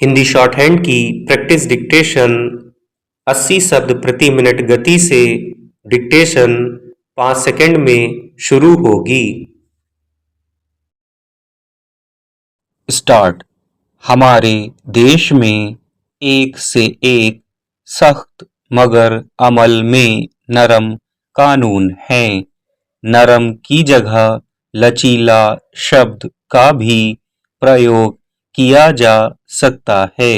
Hindi short hand की practice dictation 80 शब्द प्रति मिनट गति से डिक्टेशन 5 सेकंड में शुरू होगी। स्टार्ट। हमारे देश में एक से एक सख्त मगर अमल में नरम कानून हैं। नरम की जगह लचीला शब्द का भी प्रयोग किया जा सकता है।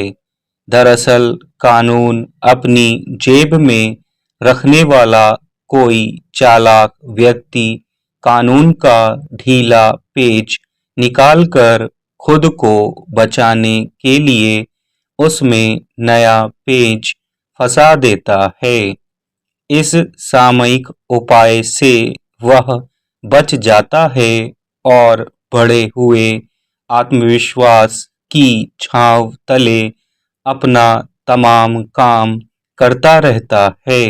दरअसल कानून अपनी जेब में रखने वाला कोई चालाक व्यक्ति कानून का ढीला पेच निकालकर खुद को बचाने के लिए उसमें नया पेच फंसा देता है। इस सामयिक उपाय से वह बच जाता है और बढ़े हुए आत्मविश्वास की छांव तले अपना तमाम काम करता रहता है।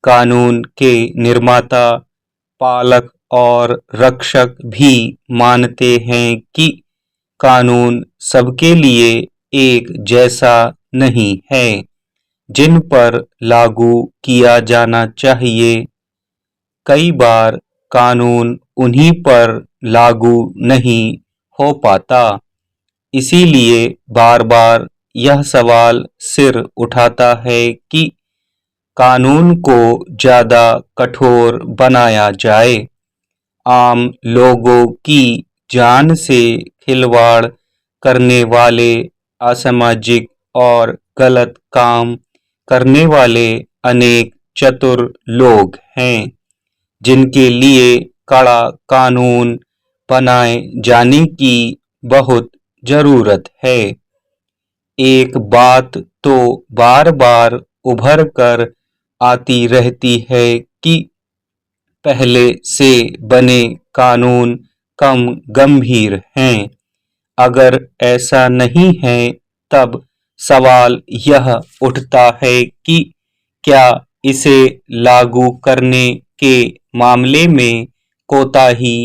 कानून के निर्माता, पालक और रक्षक भी मानते हैं कि कानून सबके लिए एक जैसा नहीं है जिन पर लागू किया जाना चाहिए। कई बार कानून उन्हीं पर लागू नहीं हो पाता। इसीलिए बार बार यह सवाल सिर उठाता है कि कानून को ज्यादा कठोर बनाया जाए। आम लोगों की जान से खिलवाड़ करने वाले, असामाजिक और गलत काम करने वाले अनेक चतुर लोग हैं जिनके लिए कड़ा कानून बनाए जाने की बहुत जरूरत है। एक बात तो बार बार उभर कर आती रहती है कि पहले से बने कानून कम गंभीर हैं। अगर ऐसा नहीं है तब सवाल यह उठता है कि क्या इसे लागू करने के मामले में कोताही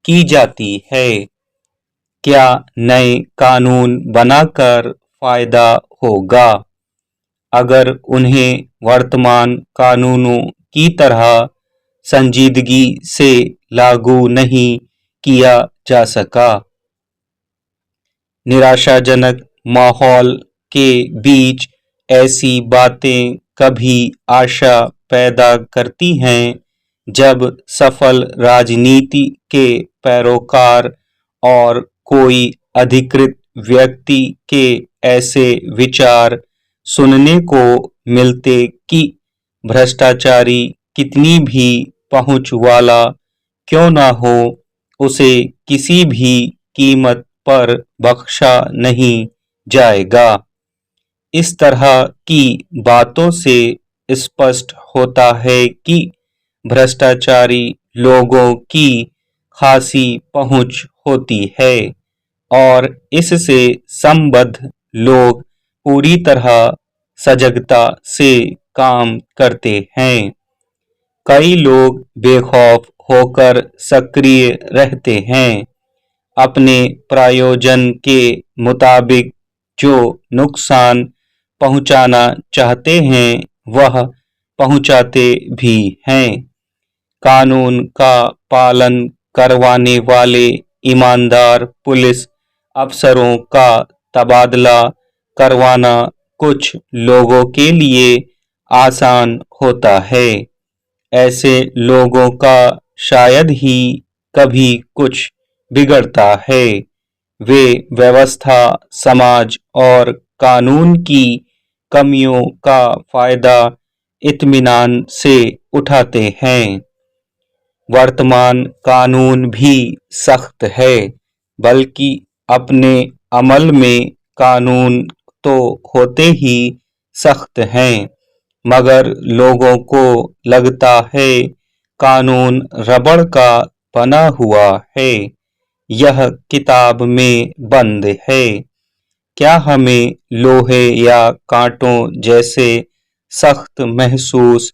की जाती है? क्या नए कानून बनाकर फायदा होगा? अगर उन्हें वर्तमान कानूनों की तरह संजीदगी से लागू नहीं किया जा सका। निराशाजनक माहौल के बीच ऐसी बातें कभी आशा पैदा करती हैं जब सफल राजनीति के पैरोकार और कोई अधिकृत व्यक्ति के ऐसे विचार सुनने को मिलते कि भ्रष्टाचारी कितनी भी पहुंच वाला क्यों ना हो, उसे किसी भी कीमत पर बख्शा नहीं जाएगा। इस तरह की बातों से स्पष्ट होता है कि भ्रष्टाचारी लोगों की खासी पहुंच होती है और इससे संबद्ध लोग पूरी तरह सजगता से काम करते हैं। कई लोग बेखौफ होकर सक्रिय रहते हैं, अपने प्रयोजन के मुताबिक जो नुकसान पहुंचाना चाहते हैं वह पहुंचाते भी हैं। कानून का पालन करवाने वाले ईमानदार पुलिस अफसरों का तबादला करवाना कुछ लोगों के लिए आसान होता है। ऐसे लोगों का शायद ही कभी कुछ बिगड़ता है। वे व्यवस्था, समाज और कानून की कमियों का फायदा इत्मीनान से उठाते हैं। वर्तमान कानून भी सख्त है, बल्कि अपने अमल में कानून तो होते ही सख्त हैं, मगर लोगों को लगता है कानून रबड़ का बना हुआ है, यह किताब में बंद है। क्या हमें लोहे या कांटों जैसे सख्त महसूस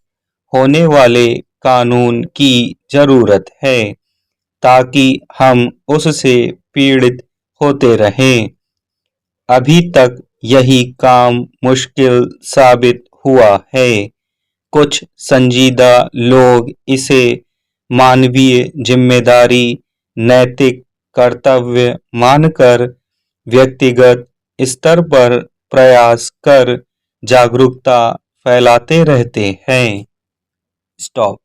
होने वाले कानून की जरूरत है ताकि हम उससे पीड़ित होते रहें? अभी तक यही काम मुश्किल साबित हुआ है। कुछ संजीदा लोग इसे मानवीय जिम्मेदारी, नैतिक कर्तव्य मानकर व्यक्तिगत स्तर पर प्रयास कर जागरूकता फैलाते रहते हैं। स्टॉप।